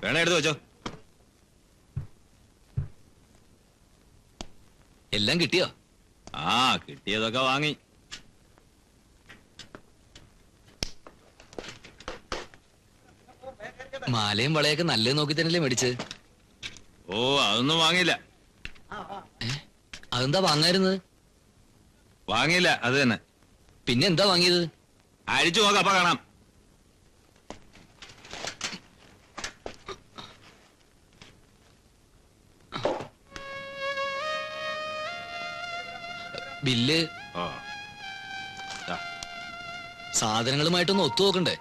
വേണ എടുത്തു വെച്ചോ. എല്ലാം കിട്ടിയോ? ആ, കിട്ടിയതൊക്കെ വാങ്ങി. മാലയും വളയൊക്കെ നല്ലത് നോക്കി തന്നെയല്ലേ മേടിച്ച്? ഓ, അതൊന്നും വാങ്ങിയില്ല. അതെന്താ വാങ്ങായിരുന്നത്? വാങ്ങിയില്ല, അത് തന്നെ. പിന്നെ എന്താ വാങ്ങിയത്? അഴിച്ചു നോക്കാം, അപ്പൊ കാണാം. ബില്ല്. ഓ, സാധനങ്ങളുമായിട്ടൊന്ന് ഒത്തു നോക്കണ്ടേ?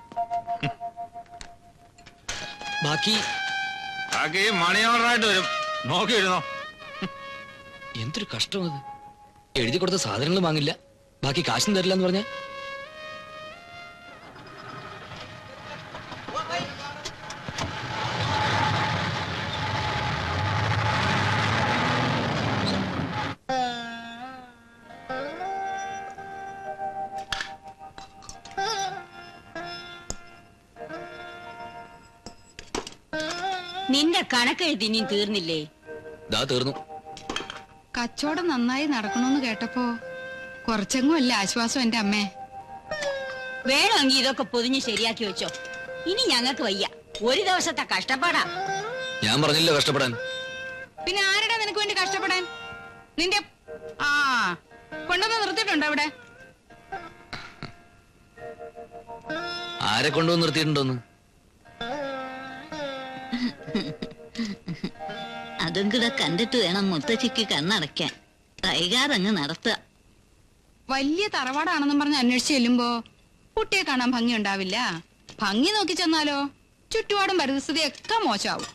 ബാക്കി മണി ഓർഡറായിട്ട് വരും, നോക്കിയിരുന്നോ. എന്തൊരു കഷ്ടം അത്. എഴുതി കൊടുത്ത സാധനങ്ങൾ വാങ്ങില്ല, ബാക്കി കാശും തരില്ല എന്ന് പറഞ്ഞ. നിന്റെ കണക്കെഴുതി നീ തീർന്നില്ലേ? തീർന്നു. കച്ചവടം നന്നായി നടക്കണമെന്ന് കേട്ടപ്പോ കുറച്ചെങ്ങും അല്ല ആശ്വാസം എന്റെ അമ്മേ. വേണമെങ്കിൽ ഇതൊക്കെ പൊതിഞ്ഞ് ശരിയാക്കി വെച്ചോ. ഇനി ഞങ്ങൾക്ക് വയ്യ, ഒരു ദിവസത്തെ കഷ്ടപ്പാടാ. ഞാൻ പറഞ്ഞില്ല കഷ്ടപ്പെടാൻ. പിന്നെ ആരുടെ നിനക്ക് വേണ്ടി കഷ്ടപ്പെടാൻ? നിന്റെ കൊണ്ടുവന്ന് നിർത്തിയിട്ടുണ്ടോ അവിടെ? ആരെ കൊണ്ടുവന്ന് നിർത്തിയിട്ടുണ്ടോന്ന്? അതും കൂടെ കണ്ടിട്ട് വേണം മുത്തച്ഛിക്ക് കണ്ണടയ്ക്കാൻ. കൈകാരങ്ങ് നടത്തുക. വലിയ തറവാടാണെന്നും പറഞ്ഞ് അന്വേഷിച്ച് ചെല്ലുമ്പോ കുട്ടിയെ കാണാൻ ഭംഗി ഉണ്ടാവില്ല. ഭംഗി നോക്കി ചെന്നാലോ ചുറ്റുപാടും പരിസ്ഥിതിയൊക്കെ മോശമാവും.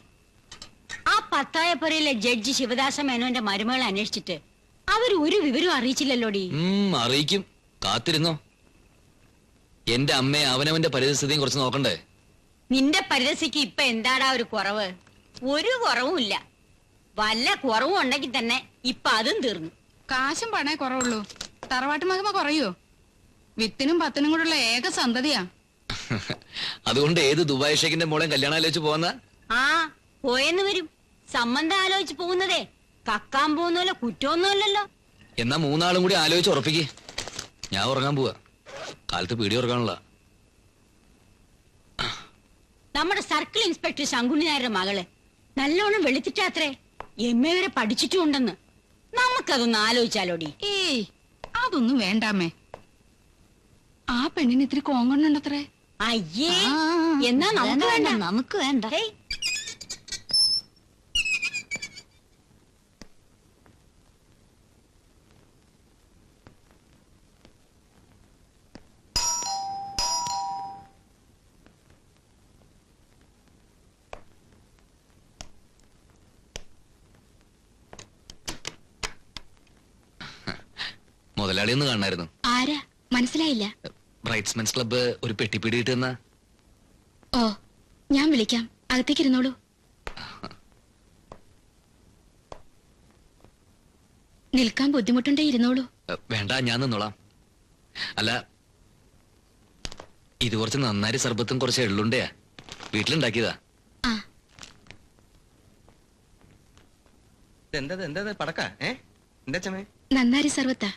ആ പത്തായപ്പുരയിലെ ജഡ്ജി ശിവദാസ മേനോന്റെ മരുമകളെ അന്വേഷിച്ചിട്ട് അവർ ഒരു വിവരവും അറിയിച്ചില്ലല്ലോടി. അറിയിക്കും, കാത്തിരുന്നോ. എന്റെ അമ്മയെ അവനവന്റെ പരിസ്ഥിതിയും കുറച്ച് നോക്കണ്ടേ? നിന്റെ പരിസ്ഥിതിക്ക് ഇപ്പൊ എന്താടാ ഒരു കുറവ്? ഒരു കുറവുമില്ല. വല്ല കുറവും ഉണ്ടെങ്കിൽ തന്നെ ഇപ്പൊ അതും തീർന്നു. കാശും പണേ കുറവുള്ളൂ, തറവാട്ട് മഹിമ കുറയോ? വിത്തിനും പത്തിനും കൂടെയുള്ള ഏക സന്തതിയാ. അതുകൊണ്ട് ഏത് ദുബായ് ഷേഖിന്റെ മോളെ കല്യാണം ആലോചിച്ച് പോകുന്ന? ആ, പോയെന്ന് വരും. സംബന്ധം ആലോചിച്ച് പോകുന്നതേ കക്കാൻ പോകുന്നല്ലോ, കുറ്റമൊന്നുമല്ലല്ലോ. എന്നാ മൂന്നാളും കൂടി ആലോചിച്ച് ഉറപ്പിക്ക്. ഞാൻ ഉറങ്ങാൻ പോവാ, കാലത്ത് പീടി ഉറങ്ങാനുള്ള. നമ്മുടെ സർക്കിൾ ഇൻസ്പെക്ടർ ശങ്കുണ്ണി നായരുടെ മകള് നല്ലോണം വെളുത്തിട്ടാത്രേ, MA വരെ പഠിച്ചിട്ടുണ്ടെന്ന്. നമുക്കതൊന്ന് ആലോചിച്ചാലോടി. ഏയ്, അതൊന്നും വേണ്ടാമേ. ആ പെണ്ണിന് ഇത്തിരി കോങ്കണ്ണുണ്ടത്രേ. അയ്യേ, എന്നാ നമുക്ക് വേണ്ട. നമുക്ക് വേണ്ട. മുതലാളി ഒന്ന് കാണായിരുന്നു. ആരാ? മനസ്സിലായില്ല. ബ്രൈറ്റ്സ്മെൻസ് ക്ലബ്ബ് ഒരു പെട്ടിപ്പിടി കിട്ടുന്ന. ഓ, ഞാൻ വിളിക്കാം, അകത്തേക്ക് ഇരുന്നോളൂ. നിൽക്കാൻ ബുദ്ധിമുട്ടുണ്ടേ ഇരുന്നോളൂ. വേണ്ട, ഞാൻ നിന്നോളാം. അല്ല, ഇത് കുറച്ച് നന്നാരി സർബത്തും കുറച്ച് എള്ളുണ്ടയാ, വീട്ടിലുണ്ടാക്കിയതാ. എന്താ പടക്ക? നന്നാരി സർവത്താ.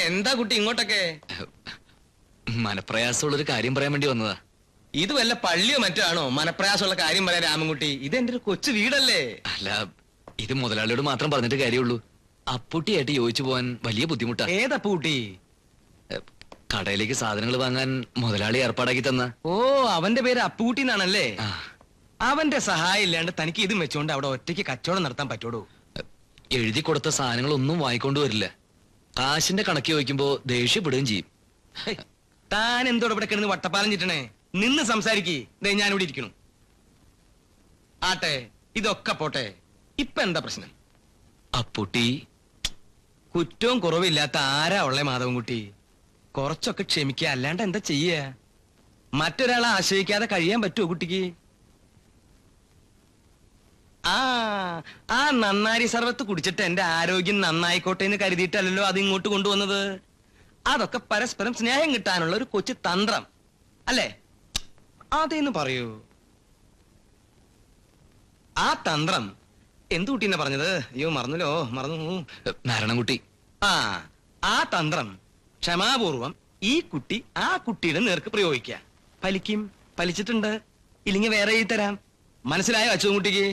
എന്താ കുട്ടി ഇങ്ങോട്ടൊക്കെ? മനപ്രയാസമുള്ളൊരു കാര്യം പറയാൻ വേണ്ടി വന്നതാ. ഇത് വല്ല പള്ളിയോ മറ്റോ ആണോ മനപ്രയാസമുള്ള കാര്യം പറയാൻ രാമൻകുട്ടി? ഇത് എന്റെ ഒരു കൊച്ചു വീടല്ലേ. അല്ല, ഇത് മുതലാളിയോട് മാത്രം പറഞ്ഞിട്ട് കാര്യമുള്ളൂ. അപ്പൂട്ടിയായിട്ട് യോജിച്ചു പോവാൻ വലിയ ബുദ്ധിമുട്ടാ. ഏതപ്പൂട്ടി? കടയിലേക്ക് സാധനങ്ങൾ വാങ്ങാൻ മുതലാളി ഏർപ്പാടാക്കി തന്ന. ഓ, അവന്റെ പേര് അപ്പൂട്ടി എന്നാണല്ലേ. അവന്റെ സഹായം ഇല്ലാണ്ട് തനിക്ക് ഇത് വെച്ചോണ്ട് അവിടെ ഒറ്റയ്ക്ക് കച്ചവടം നടത്താൻ പറ്റോടൂ? എഴുതി കൊടുത്ത സാധനങ്ങളൊന്നും വാങ്ങിക്കൊണ്ട് വരില്ല. കാശിന്റെ കണക്ക് ചോദിക്കുമ്പോ ദേഷ്യപ്പെടുകയും ചെയ്യും. താൻ എന്തോടെ ഇവിടെ കിടന്ന് വട്ടപ്പാലം ചിട്ടണേ? നിന്ന് സംസാരിക്കേ. ഞാനിവിടെ ഇരിക്കണു. ആട്ടെ, ഇതൊക്കെ പോട്ടെ, ഇപ്പൊ എന്താ പ്രശ്നം? അപ്പൂട്ടി കുറ്റവും കുറവില്ലാത്ത ആരാ ഉള്ളേ മാധവൻകുട്ടി? കുറച്ചൊക്കെ ക്ഷമിക്കുക, അല്ലാണ്ട് എന്താ ചെയ്യ? മറ്റൊരാളെ ആശ്രയിക്കാതെ കഴിയാൻ പറ്റുമോ കുട്ടിക്ക്? ആ നന്നാരി സർവത്ത് കുടിച്ചിട്ട് എന്റെ ആരോഗ്യം നന്നായിക്കോട്ടെ എന്ന് കരുതിയിട്ടല്ലോ അത് ഇങ്ങോട്ട് കൊണ്ടുവന്നത്. അതൊക്കെ പരസ്പരം സ്നേഹം കിട്ടാനുള്ള ഒരു കൊച്ചു തന്ത്രം അല്ലേ? അതേന്ന് പറയൂ. ആ തന്ത്രം എന്തു കുട്ടീനെ പറഞ്ഞത്? അയ്യോ മറന്നു. നാരായണൻകുട്ടി. ആ തന്ത്രം ക്ഷമാപൂർവം ഈ കുട്ടി ആ കുട്ടിയുടെ നേർക്ക് പ്രയോഗിക്കുക. ഫലിച്ചിട്ടുണ്ട്. ഇല്ലെങ്കിൽ വേറെ എഴുതി തരാം. മനസ്സിലായോ അച്ചുകുട്ടിക്ക്?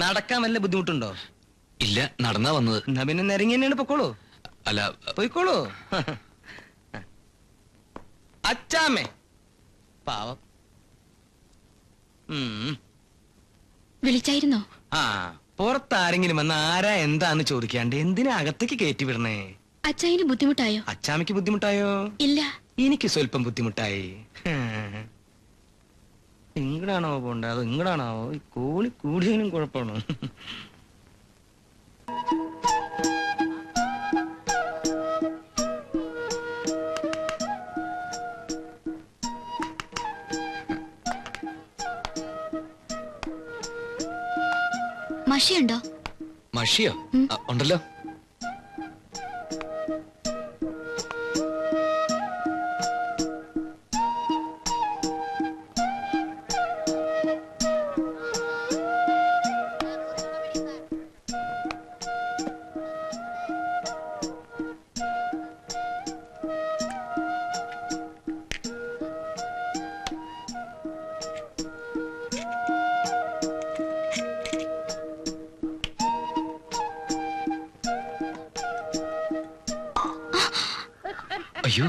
നടക്കാൻ വല്ല ബുദ്ധിമുട്ടുണ്ടോ? ഇല്ല, നടന്നാ വന്നത്. എന്നാ പിന്നെ നിരങ്ങി തന്നെയാണ് പൊക്കോളൂ. അല്ല, പോയിക്കോളൂ. അച്ചാമ്മേ പാവം. വിളിച്ചായിരുന്നോ? പുറത്താരെങ്കിലും വന്ന് ആരാ എന്താന്ന് ചോദിക്കാണ്ട് എന്തിനാ അകത്തേക്ക് കയറ്റി വിടണേ? അച്ചായന് ബുദ്ധിമുട്ടായോ? അച്ചാമ്മയ്ക്ക് ബുദ്ധിമുട്ടായോ? ഇല്ല. എനിക്ക് സ്വല്പം ബുദ്ധിമുട്ടായി. ഇങ്ങടാണോ പോണ്ടേ അതോ ഇങ്ങടാണാവോ? ഈ കോളി കൂടിയതിനും കുഴപ്പമാണോ? മഷിയുണ്ടോ? മഷിയോ? ഉണ്ടല്ലോ. അയ്യോ,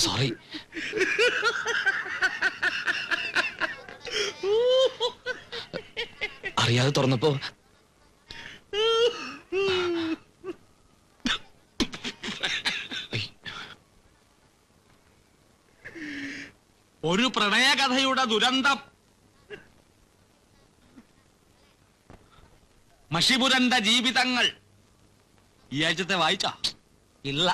സോറി. അറിയാതെ തുറന്നപ്പോ ഒരു പ്രണയകഥയുടെ ദുരന്തം. മഷിപുരന്റെ ജീവിതങ്ങൾ ഈ ആഴ്ചത്തെ വായിച്ചോ? ഇല്ല.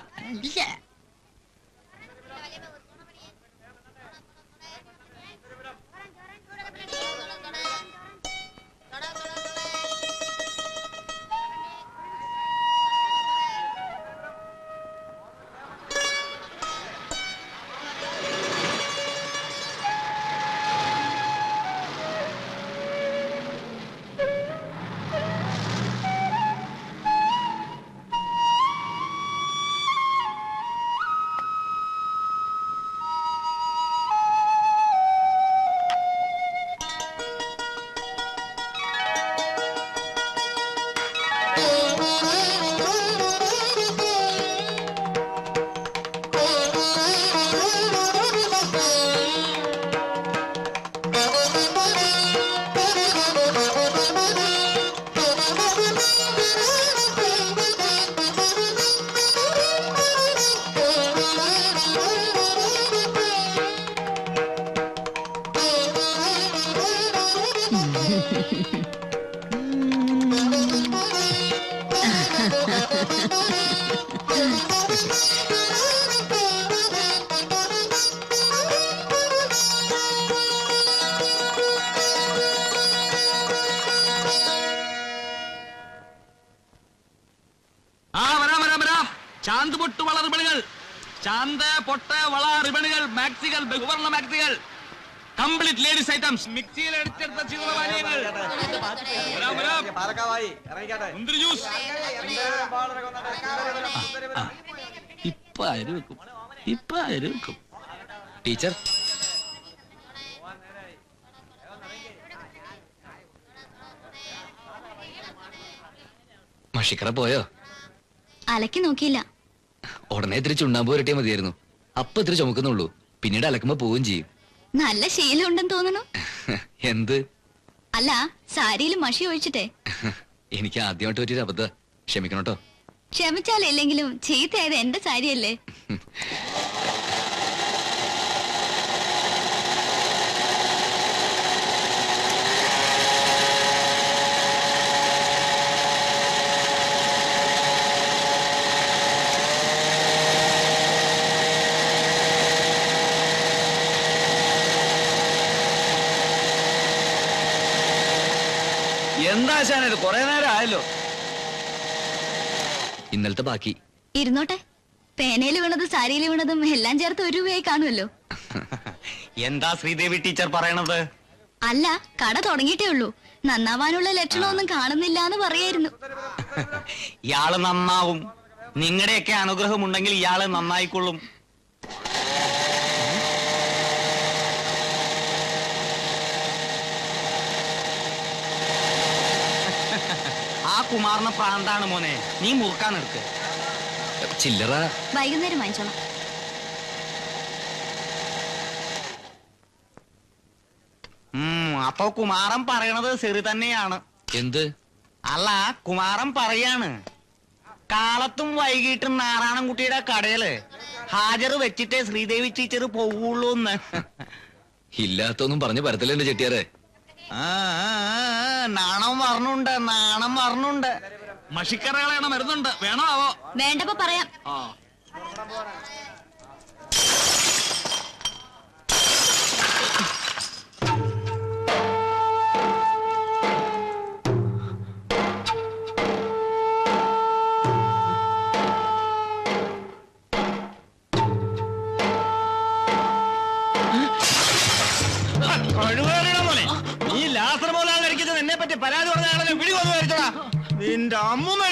ചാന്ത് പൊട്ട് വള റിബണുകൾ, ചാന്ത് പൊട്ട് വള റിബണുകൾ, മാക്സികൾ, ബഹുവർണ്ണ മാക്സികൾ, കംപ്ലീറ്റ് ലേഡീസ് ഐറ്റംസ്, മിക്സിയിൽ അടിച്ചെടുത്ത ചിത്രപാനീയങ്ങൾ, മുന്തിരി ജ്യൂസ്. ഇപ്പൊ ആര് വെക്കും? ടീച്ചർ, മഷിക്കട പോയോ? അലക്കി നോക്കിയില്ല. ഉടനെ ഇത്തിരി ചുണ്ണാമ്പ് പുരട്ടിയാൽ മതിയായിരുന്നു. അപ്പൊ ഇത്തിരി ചുമക്കുന്നുള്ളൂ, പിന്നീട് അലക്കുമ്പോ പോവുകയും ചെയ്യും. നല്ല ശീലം ഉണ്ടെന്ന് തോന്നുന്നു. എന്ത്? അല്ല, സാരിയിൽ മഷി ഒഴിച്ചിട്ടേ. എനിക്ക് ആദ്യമായിട്ട് പറ്റിയൊരു അബദ്ധ, ക്ഷമിക്കണോട്ടോ. ക്ഷമിച്ചാലില്ലെങ്കിലും ചീത്തയായത് എന്റെ സാരിയല്ലേ. എന്താ ശാന ഇത്? കുറെ നേരം ആയല്ലോ. ഇന്നലത്തെ ബാക്കി. ഇരുന്നോട്ടെ. പേനയിൽ വീണതും സാരിയിൽ വീണതും എല്ലാം ചേർത്ത് 1 രൂപയായി കാണുമല്ലോ. എന്താ ശ്രീദേവി ടീച്ചർ പറയണത്? അല്ല, കട തുടങ്ങിയിട്ടേ ഉള്ളൂ. നന്നാവാനുള്ള ലക്ഷണമൊന്നും കാണുന്നില്ല എന്ന് പറയായിരുന്നു. ഇയാള് നന്നാവും. നിങ്ങളുടെയൊക്കെ അനുഗ്രഹം ഉണ്ടെങ്കിൽ ഇയാള് നന്നായിക്കൊള്ളും. ആ കുമാറിന് പ്രാന്താണ് മോനെ. നീ മുറുക്കാൻ എടുക്ക്. ചില്ലറ വൈകുന്നേരം വാങ്ങിച്ചോളാം. അപ്പൊ കുമാരൻ പറയണത് ശരി തന്നെയാണ്. എന്ത്? അല്ല, കുമാരൻ പറയാണ് കാലത്തും വൈകിട്ടും നാരായണൻകുട്ടിയുടെ കടയില് ഹാജർ വെച്ചിട്ടേ ശ്രീദേവി ടീച്ചർ പോവുള്ളൂ എന്ന്. ഇല്ലാത്തൊന്നും പറഞ്ഞു പരത്തില്ല എന്റെ ചെട്ടിയാരെ. നാണം പറഞ്ഞുണ്ട്, നാണം പറഞ്ഞുണ്ട്. മഷിക്കറകളാണ് മരുന്നുണ്ട്, വേണോ ആവോ? വേണ്ടപ്പോ പറയാം. നീ ലാസർ പോലെ കഴിക്കുന്നത് എന്നെ പറ്റി പരാതി പറഞ്ഞ വിളി വന്നു വരച്ചോടാ. നിന്റെ അമ്മൂമ്മ